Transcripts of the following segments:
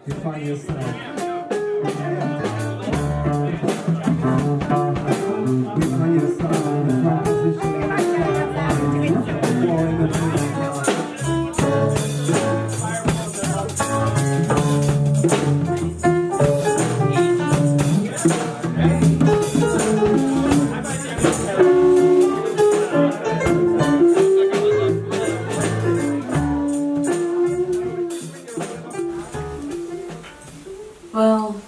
You find yourself. You find yourself in the front position. Well,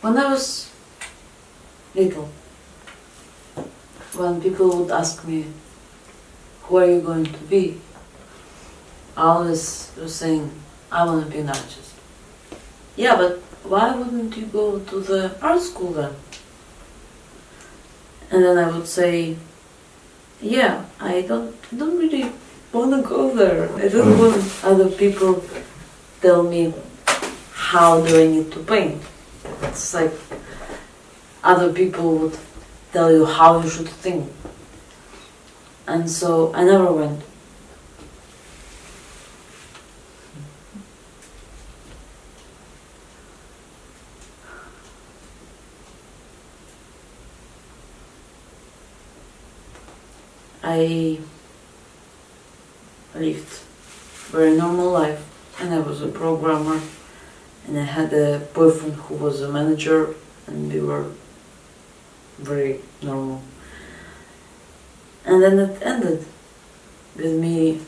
when I was little, when people would ask me, who are you going to be? I always was saying, I want to be an artist. Yeah, but why wouldn't you go to the art school then? And then I would say, yeah, I don't really want to go there. I don't want other people tell me how do I need to paint. It's like other people would tell you how you should think. And so I never went. I lived a very normal life, and I was a programmer, and I had a boyfriend who was a manager, and we were very normal. And then it ended with me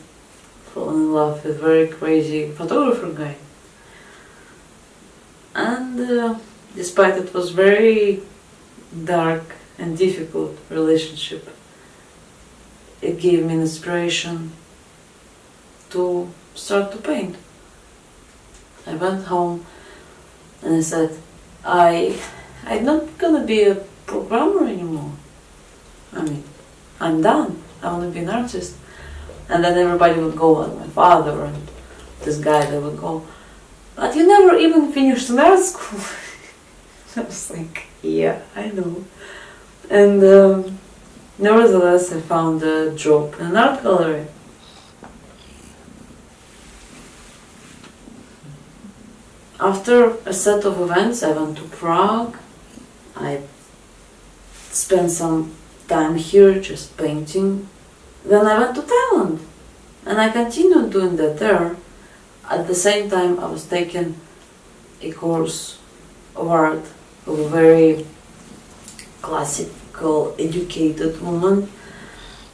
falling in love with a very crazy photographer guy. And despite it was very dark and difficult relationship, it gave me inspiration to start to paint. I went home and I said, I'm not gonna be a programmer anymore. I mean, I'm done. I want to be an artist. And then everybody would go, like my father and this guy, they would go, but you never even finished an art school. I was like, yeah, I know. And nevertheless, I found a job in an art gallery. After a set of events, I went to Prague. I spent some time here just painting. Then I went to Thailand and I continued doing that there. At the same time, I was taking a course of art of a very classical, educated woman.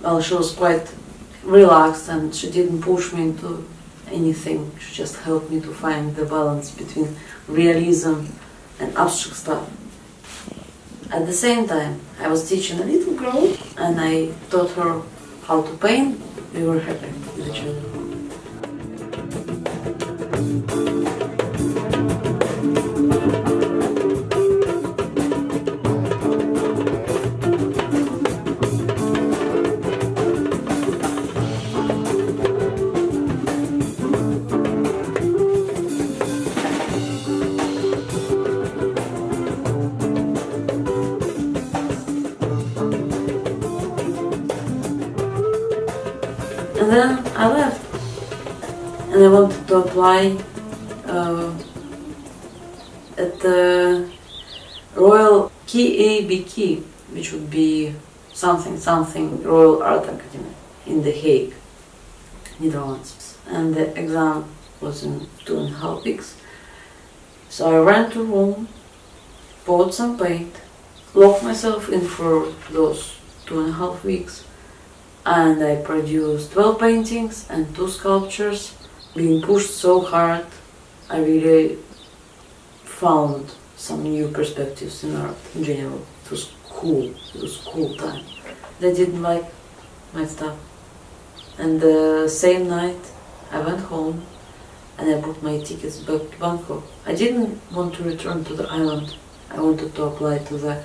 Well, she was quite relaxed and she didn't push me into anything. She just helped me to find the balance between realism and abstract stuff. At the same time, I was teaching a little girl and I taught her how to paint. We were happy with each other. And then I left, and I wanted to apply at the Royal KABK, which would be something Royal Art Academy in The Hague, Netherlands. And the exam was in 2.5 weeks. So I ran to Rome, bought some paint, locked myself in for those 2.5 weeks. And I produced 12 paintings and 2 sculptures. Being pushed so hard, I really found some new perspectives in art in general. It was cool time. They didn't like my stuff. And the same night I went home and I booked my tickets back to Bangkok. I didn't want to return to the island. I wanted to apply to the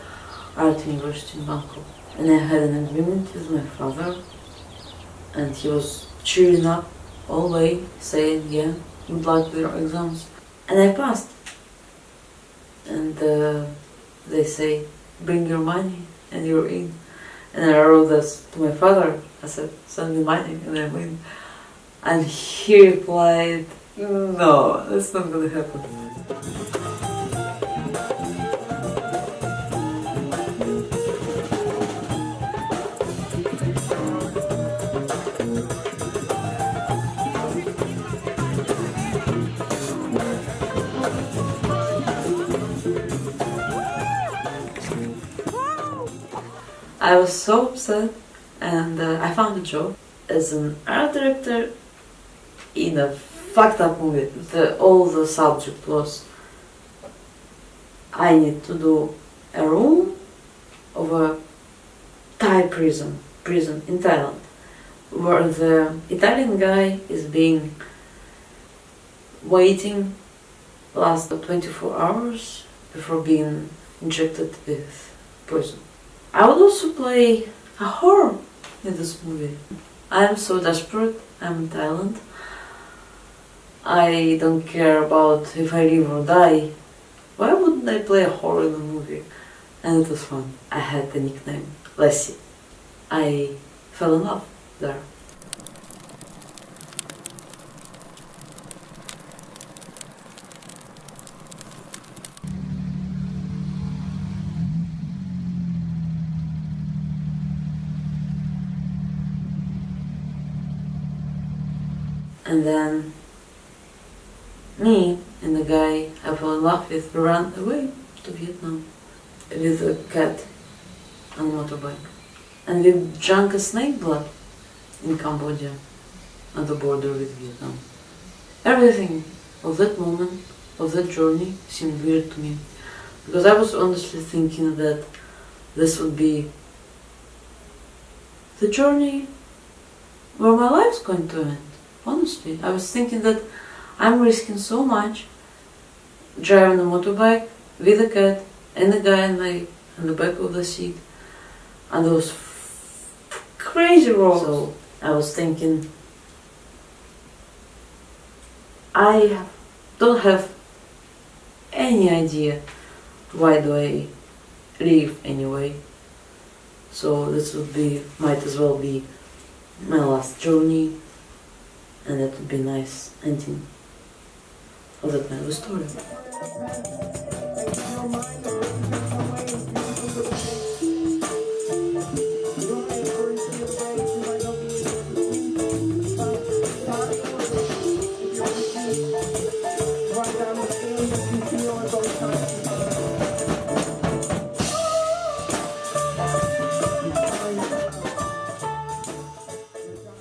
art university in Bangkok. And I had an agreement with my father, and he was cheering up all the way, saying, yeah, good luck with your exams. And I passed. And they say, bring your money and you're in. And I wrote this to my father, I said, send me money and I win. And he replied, no, that's not gonna happen. I was so upset, and I found a job as an art director in a fucked up movie. All the subject was I need to do a room of a Thai prison in Thailand, where the Italian guy is being waiting last 24 hours before being injected with poison. I would also play a horror in this movie. I'm so desperate, I'm in Thailand. I don't care about if I live or die. Why wouldn't I play a horror in a movie? And it was fun. I had the nickname Lessie. I fell in love there. And then me and the guy I fell in love with ran away to Vietnam with a cat on a motorbike. And we drank a snake blood in Cambodia on the border with Vietnam. Everything of that moment, of that journey, seemed weird to me. Because I was honestly thinking that this would be the journey where my life's going to end. Honestly, I was thinking that I'm risking so much driving a motorbike with a cat and a guy in the back of the seat and those crazy roads. So I was thinking, I don't have any idea why do I live anyway. So this might as well be my last journey. And that would be a nice ending of that kind of story.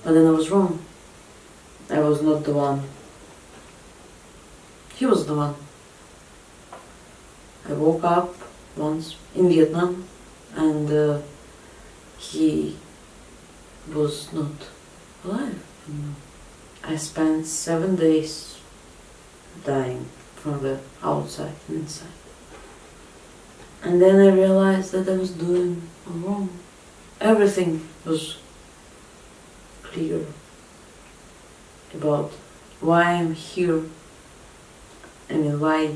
But then I was wrong. I was not the one. He was the one. I woke up once in Vietnam and he was not alive anymore. I spent 7 days dying from the outside and inside. And then I realized that I was doing wrong. Everything was clear about why I'm here. I mean, why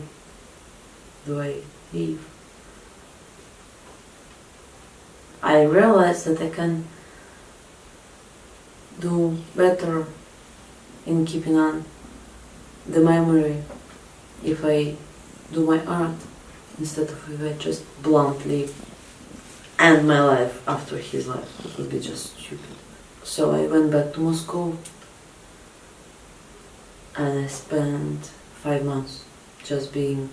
do I live? I realized that I can do better in keeping on the memory if I do my art instead of if I just bluntly end my life after his life. It would be just stupid. So I went back to Moscow and I spent 5 months just being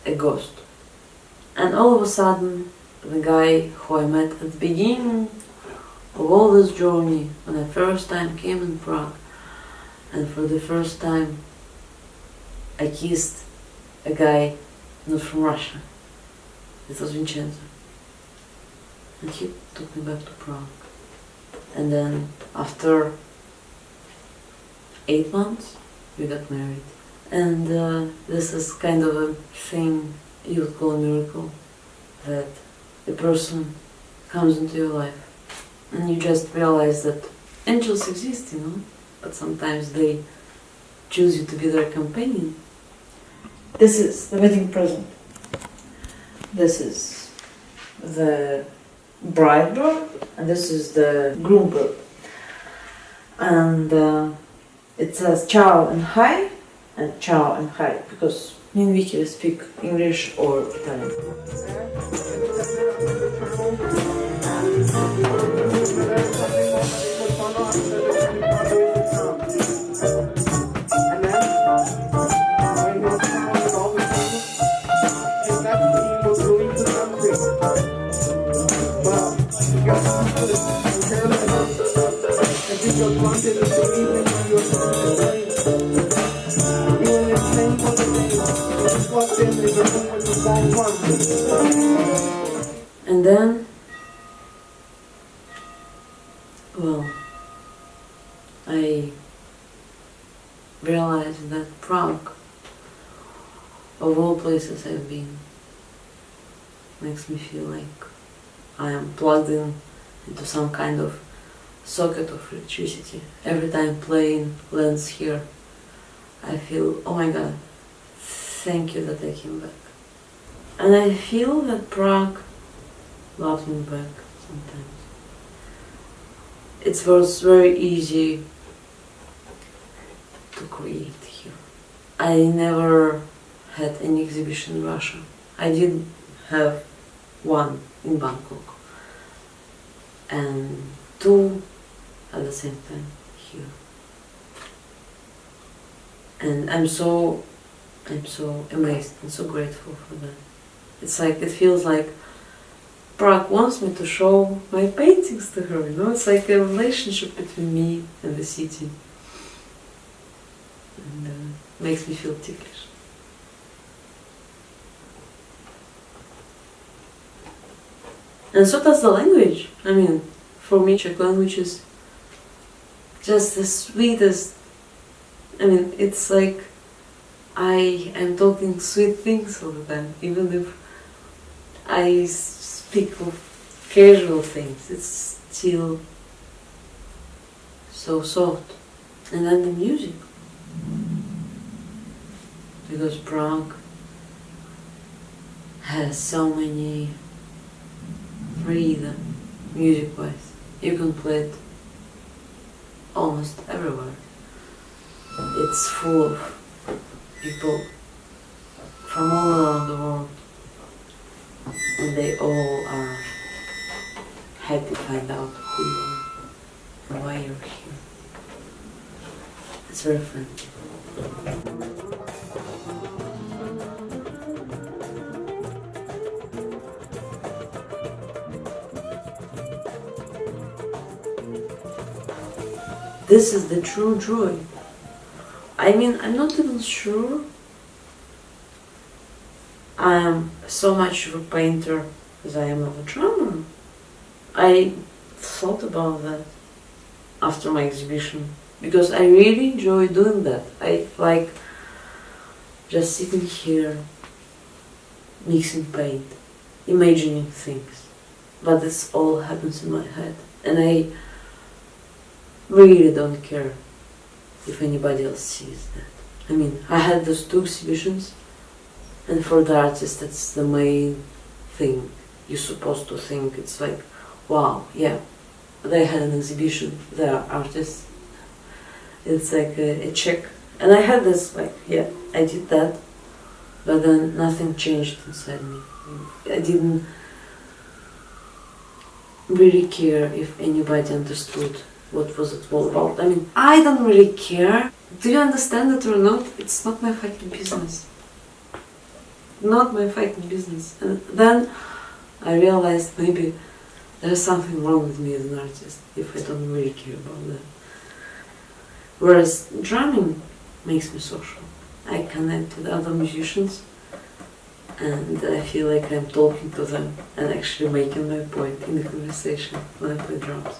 a ghost. And all of a sudden, the guy who I met at the beginning of all this journey, when I first time came in Prague, and for the first time I kissed a guy not from Russia. It was Vincenzo. And he took me back to Prague. And then after 8 months, we got married. And this is kind of a thing you would call a miracle, that a person comes into your life and you just realize that angels exist, you know, but sometimes they choose you to be their companion. This is the wedding present. This is the bride bird, and this is the groom bird. And it says ciao and hi, and ciao and hi, because in Wiki we speak English or Italian. And then, well, I realized that Prague, of all places I've been, makes me feel like I am plugged in into some kind of socket of electricity. Every time plane lands here, I feel, oh my god, thank you that I came back. And I feel that Prague loves me back sometimes. It was very easy to create here. I never had any exhibition in Russia. I did have one in Bangkok and two at the same time here. And I'm so amazed and so grateful for that. It's like, it feels like Prague wants me to show my paintings to her, you know? It's like a relationship between me and the city. And makes me feel ticklish. And so does the language. I mean, for me, Czech language is just the sweetest. I mean, it's like I am talking sweet things all the time, even if I speak of casual things. It's still so soft. And then the music. Because Prague has so many freedom music-wise. You can play it almost everywhere. It's full of people from all around the world, and they all are happy to find out who you are and why you're here. It's very fun. This is the true joy. I mean, I'm not even sure I am so much of a painter as I am of a drummer. I thought about that after my exhibition, because I really enjoy doing that. I like just sitting here, mixing paint, imagining things. But this all happens in my head, and I really don't care if anybody else sees that. I mean, I had those two exhibitions, and for the artist that's the main thing. You're supposed to think it's like, wow, yeah, they had an exhibition, they are artists. It's like a check. And I had this, like, yeah, I did that, but then nothing changed inside me. I didn't really care if anybody understood what was it all about. I mean, I don't really care. Do you understand it or not? It's not my fucking business. Not my fucking business. And then I realized maybe there's something wrong with me as an artist if I don't really care about that. Whereas drumming makes me social. I connect with other musicians and I feel like I'm talking to them and actually making my point in the conversation when I play drums.